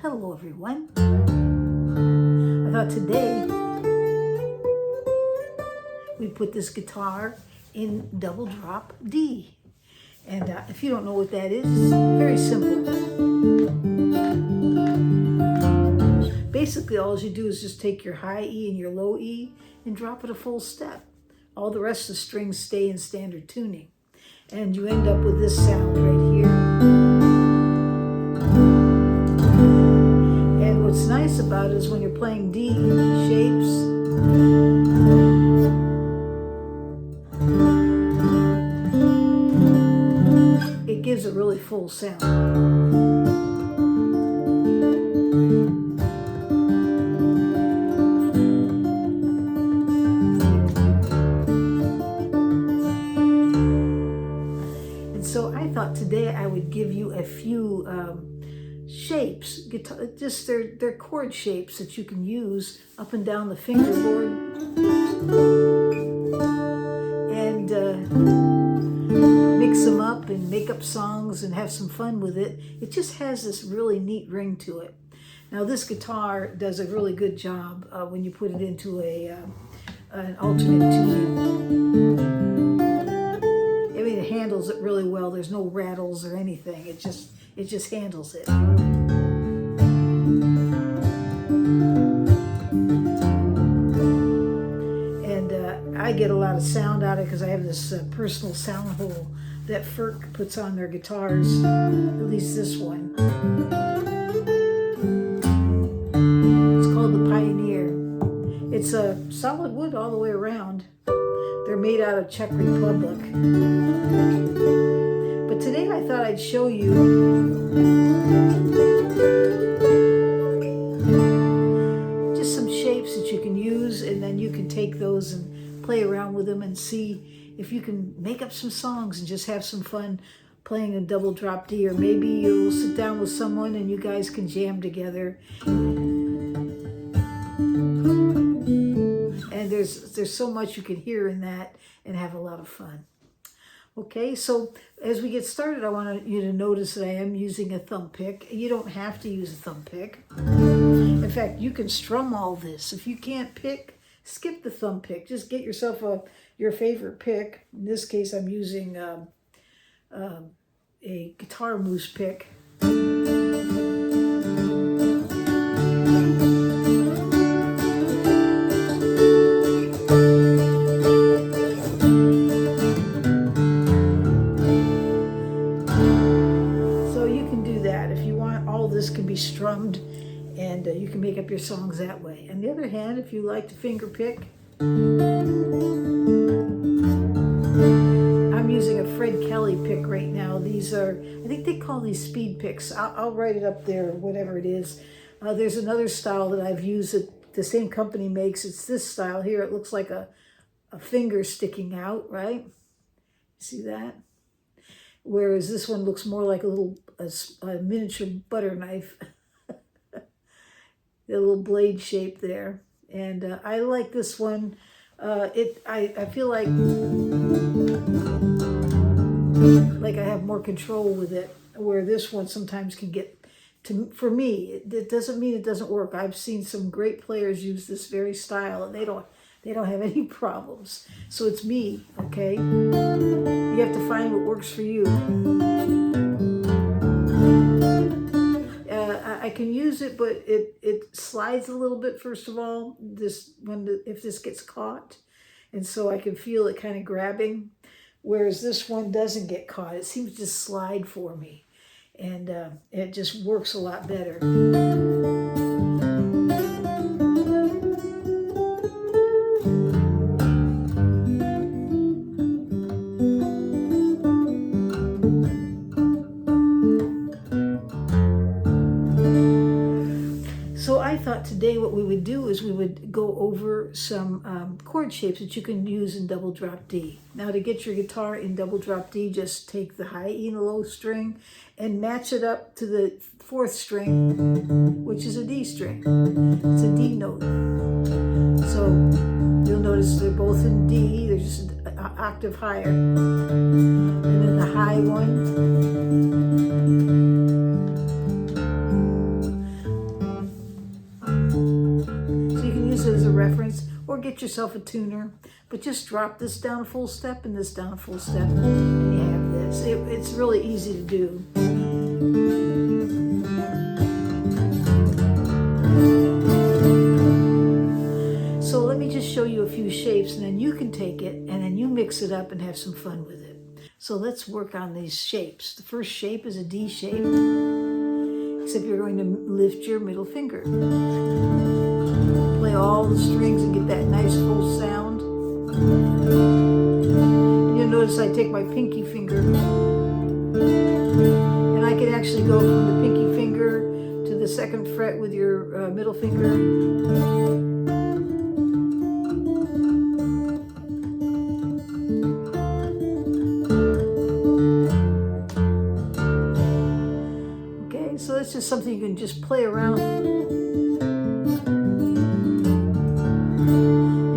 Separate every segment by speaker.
Speaker 1: Hello everyone. I thought today we put this guitar in double drop D. And if you don't know what that is, it's very simple. Basically all you do is just take your high E and your low E and drop it a full step. All the rest of the strings stay in standard tuning. And you end up with this sound right here. And what's nice about it is when you're playing D shapes, it gives a really full sound. So I thought today I would give you a few shapes, just they're chord shapes that you can use up and down the fingerboard, and mix them up and make up songs and have some fun with it. It just has this really neat ring to it. Now this guitar does a really good job when you put it into an alternate tuning. It handles it really well. There's no rattles or anything. It just handles it. And I get a lot of sound out of it because I have this personal sound hole that Furch puts on their guitars, at least this one. It's called the Pioneer. It's a solid wood all the way around. They're made out of Czech Republic. But today I thought I'd show you just some shapes that you can use, and then you can take those and play around with them and see if you can make up some songs and just have some fun playing a double drop D. Or maybe you'll sit down with someone and you guys can jam together. And there's so much you can hear in that and have a lot of fun. Okay, so as we get started, I want you to notice that I am using a thumb pick. You don't have to use a thumb pick. In fact, you can strum all this. If you can't pick, skip the thumb pick. Just get yourself your favorite pick. In this case, I'm using a guitar moose pick. This can be strummed, and you can make up your songs that way. On the other hand, if you like to finger pick, I'm using a Fred Kelly pick right now. These are, I think they call these speed picks. I'll write it up there, whatever it is. There's another style that I've used that the same company makes. It's this style here. It looks like a finger sticking out, right? See that? Whereas this one looks more like a miniature butter knife. The little blade shape there. And I like this one. I feel like I have more control with it, where this one sometimes can get, for me, it doesn't mean it doesn't work. I've seen some great players use this very style, and they don't have any problems. So it's me, okay? You have to find what works for you. I can use it, but it slides a little bit, first of all, if this gets caught. And so I can feel it kind of grabbing, whereas this one doesn't get caught. It seems to just slide for me. And it just works a lot better. So I thought today what we would do is we would go over some chord shapes that you can use in double drop D. Now to get your guitar in double drop D, just take the high E and the low string and match it up to the fourth string, which is a D string. It's a D note. So you'll notice they're both in D, they're just an octave higher. And then the high one preference, or get yourself a tuner. But just drop this down a full step and this down a full step, and you have this. It's really easy to do. So let me just show you a few shapes, and then you can take it and then you mix it up and have some fun with it. So let's work on these shapes. The first shape is a D shape, except you're going to lift your middle finger. Play all the strings and get that nice full sound. And you'll notice I take my pinky finger, and I can actually go from the pinky finger to the second fret with your middle finger. So that's just something you can just play around and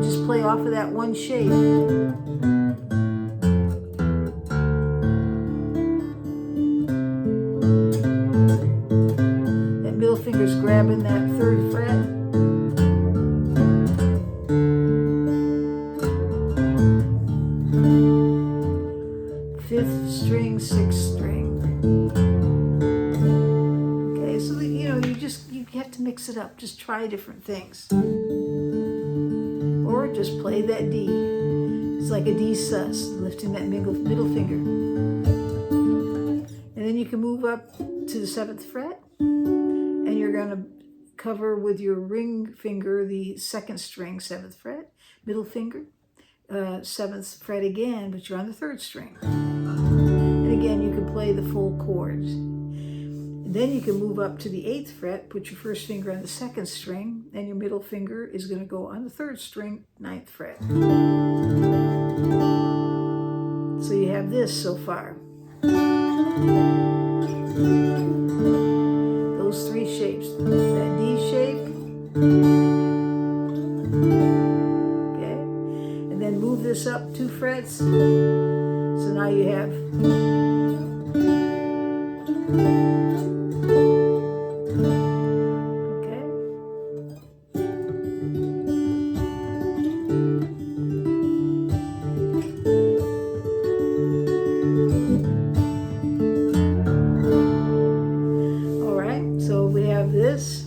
Speaker 1: just play off of that one shape. That middle finger's grabbing that third fret. Fifth string, sixth string. You have to mix it up. Just try different things. Or just play that D. It's like a D sus, lifting that middle finger. And then you can move up to the 7th fret, and you're going to cover with your ring finger the 2nd string, 7th fret, middle finger, 7th fret again, but you're on the 3rd string. And again, you can play the full chords. Then you can move up to the 8th fret, put your first finger on the 2nd string, and your middle finger is going to go on the 3rd string, 9th fret. So you have this so far. Those 3 shapes. That D shape. Okay. And then move this up 2 frets. So now you have this.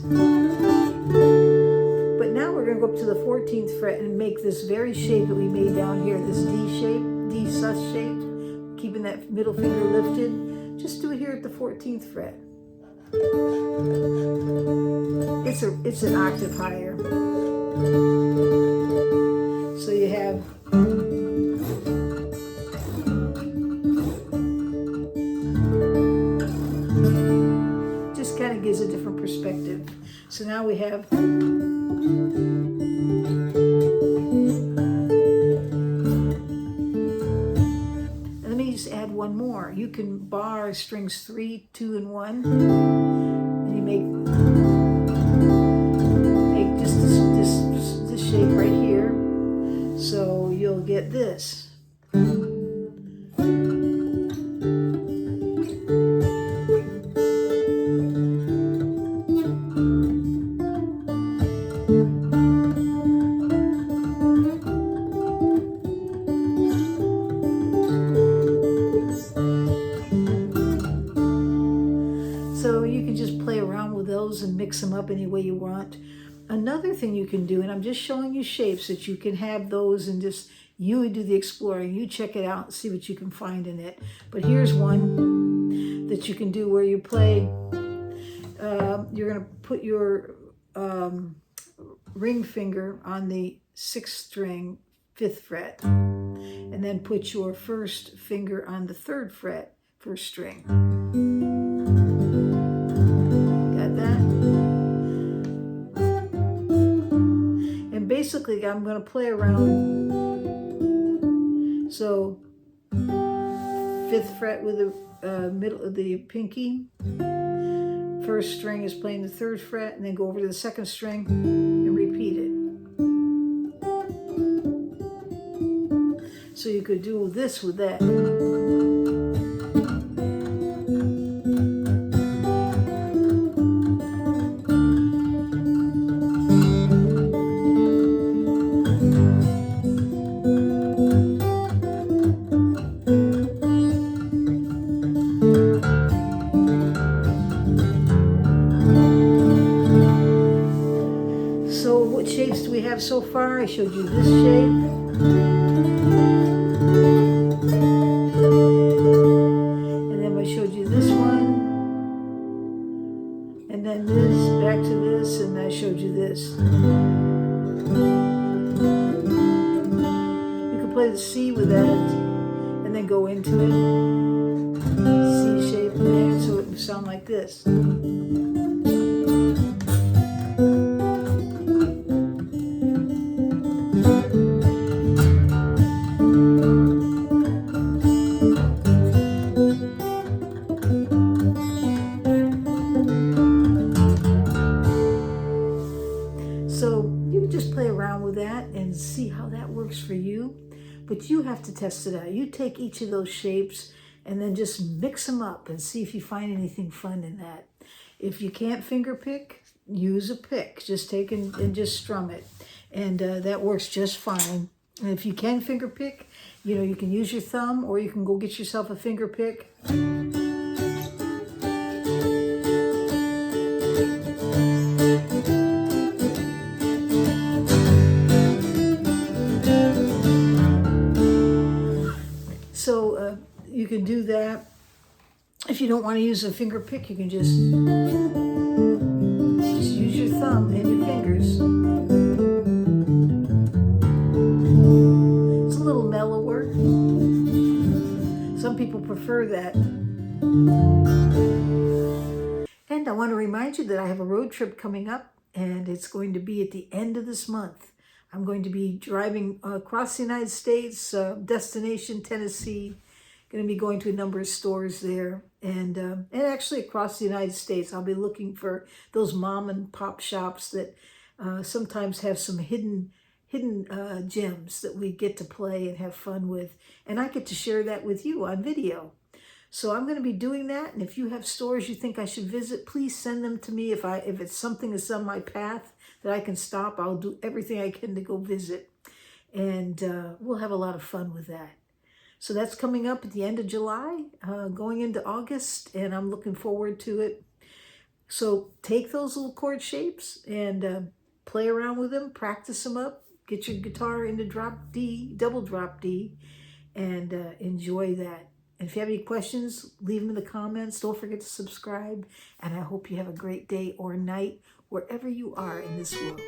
Speaker 1: But now we're going to go up to the 14th fret and make this very shape that we made down here, this D shape, D sus shape, keeping that middle finger lifted. Just do it here at the 14th fret. It's an octave higher. So you have kind of gives a different perspective. So now we have and let me just add one more. You can bar strings 3, 2, and 1, and you make just this shape right here. So you'll get this. So you can just play around with those and mix them up any way you want. Another thing you can do, and I'm just showing you shapes that you can have those and just you do the exploring. You check it out and see what you can find in it. But here's one that you can do where you play, you're going to put your ring finger on the 6th string, 5th fret, and then put your first finger on the 3rd fret, 1st string. Got that? And basically I'm going to play around. So 5th fret with the middle of the pinky, 1st string is playing the 3rd fret, and then go over to the 2nd string and repeat it. So you could do this with that. we have so far. I showed you this shape. And then I showed you this one. And then this, back to this, and I showed you this. You can play the C with that, and then go into it. C shape there, so it would sound like this. So you can just play around with that and see how that works for you. But you have to test it out. You take each of those shapes and then just mix them up and see if you find anything fun in that. If you can't finger pick, use a pick. Just take and just strum it. And that works just fine. And if you can finger pick, you know, you can use your thumb or you can go get yourself a finger pick. So you can do that. If you don't want to use a finger pick, you can just use your thumb and your fingers. It's a little mellower. Some people prefer that. And I want to remind you that I have a road trip coming up, and it's going to be at the end of this month. I'm going to be driving across the United States, destination Tennessee. Going to be going to a number of stores there, and actually across the United States. I'll be looking for those mom and pop shops that sometimes have some hidden gems that we get to play and have fun with, and I get to share that with you on video. So I'm going to be doing that, and if you have stores you think I should visit, please send them to me. If it's something that's on my path that I can stop, I'll do everything I can to go visit, and we'll have a lot of fun with that. So that's coming up at the end of July, going into August, and I'm looking forward to it. So take those little chord shapes and play around with them, practice them up, get your guitar into drop D, double drop D, and enjoy that. And if you have any questions, leave them in the comments. Don't forget to subscribe, and I hope you have a great day or night wherever you are in this world.